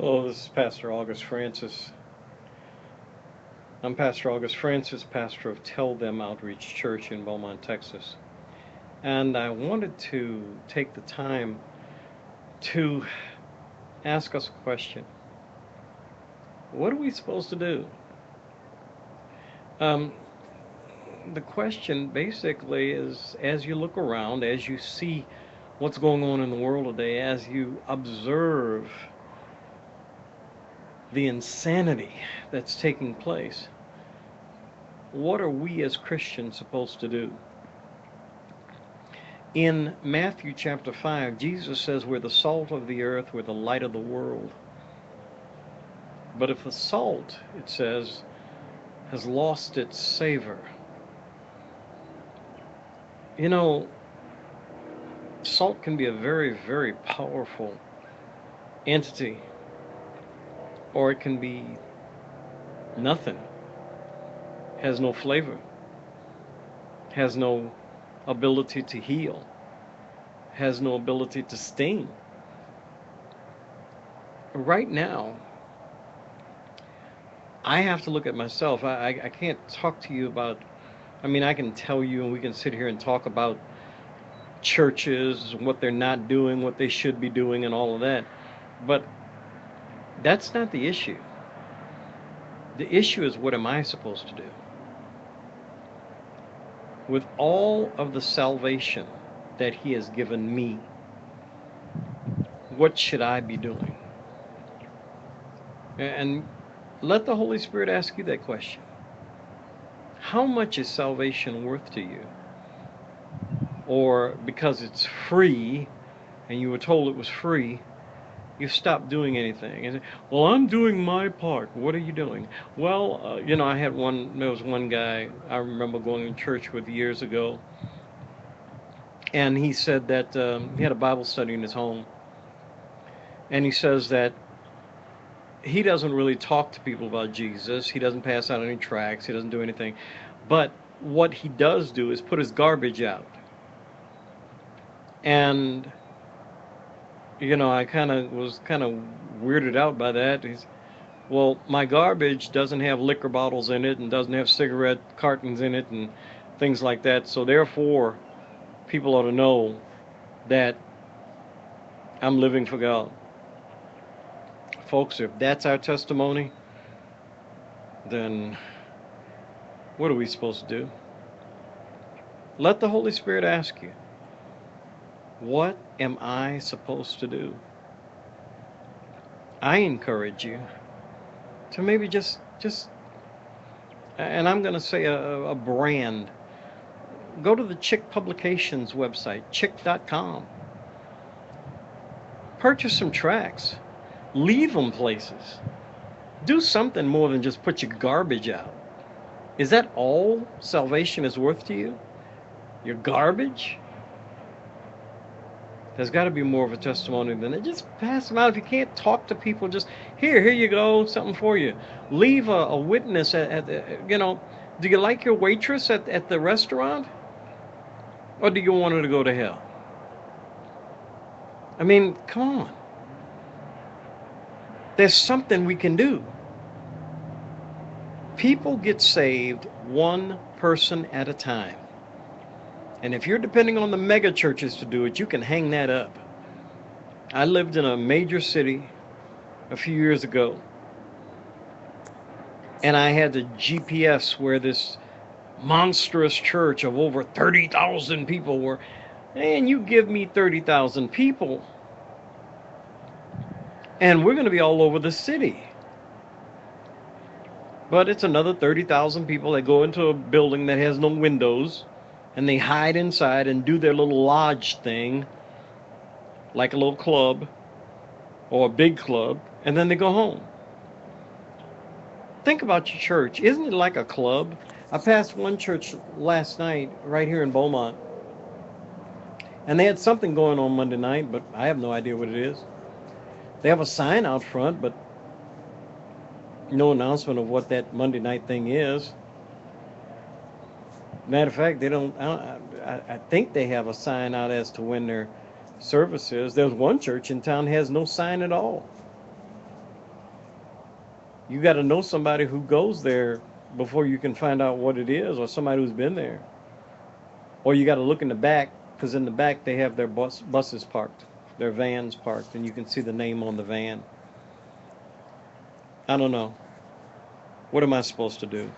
Hello, this is Pastor August Francis. I'm Pastor August Francis, pastor of Tell Them Outreach Church in Beaumont, Texas. And I wanted to take the time to ask us a question. What are we supposed to do? Um, the question basically is, as you look around, as you see what's going on in the world today, as you observe the insanity that's taking place, what are we as Christians supposed to do? In Matthew chapter 5, Jesus says, "We're the salt of the earth, we're the light of the world." But if the salt, it says, has lost its savor, you know, salt can be a very, very powerful entity, or it can be nothing, has no flavor, has no ability to heal, has no ability to sting. Right now, I have to look at myself. I can't talk to you about, I mean, I can tell you and we can sit here and talk about churches, what they're not doing, what they should be doing, and all of that. But that's not the issue. The issue is, what am I supposed to do? With all of the salvation that He has given me, what should I be doing? And let the Holy Spirit ask you that question. How much is salvation worth to you? Or because it's free and you were told it was free, you stop doing anything. And well, I'm doing my part. What are you doing? Well, I had there was one guy I remember going to church with years ago, and he said that he had a Bible study in his home, and he says that he doesn't really talk to people about Jesus. He doesn't pass out any tracts. He doesn't do anything. But what he does do is put his garbage out. And I was kind of weirded out by that. Well, my garbage doesn't have liquor bottles in it and doesn't have cigarette cartons in it and things like that. So therefore, people ought to know that I'm living for God. Folks, if that's our testimony, then what are we supposed to do? Let the Holy Spirit ask you, what am I supposed to do? I encourage you to maybe just, and I'm going to say a brand. Go to the Chick Publications website, chick.com. Purchase some tracts. Leave them places. Do something more than just put your garbage out. Is that all salvation is worth to you? Your garbage? There's got to be more of a testimony than that. Just pass them out. If you can't talk to people, just here you go, something for you. Leave a witness do you like your waitress at the restaurant? Or do you want her to go to hell? I mean, come on. There's something we can do. People get saved one person at a time. And if you're depending on the mega churches to do it, you can hang that up. I lived in a major city a few years ago, and I had the GPS where this monstrous church of over 30,000 people were. And you give me 30,000 people, and we're going to be all over the city. But it's another 30,000 people that go into a building that has no windows, and they hide inside and do their little lodge thing, like a little club or a big club, and then they go home. Think about your church. Isn't it like a club? I passed one church last night right here in Beaumont, and they had something going on Monday night, but I have no idea what it is. They have a sign out front, but no announcement of what that Monday night thing is. Matter of fact, they don't. I think they have a sign out as to when their service is. There's one church in town has no sign at all. You got to know somebody who goes there before you can find out what it is, or somebody who's been there. Or you got to look in the back, because in the back they have their buses parked, their vans parked, and you can see the name on the van. I don't know. What am I supposed to do?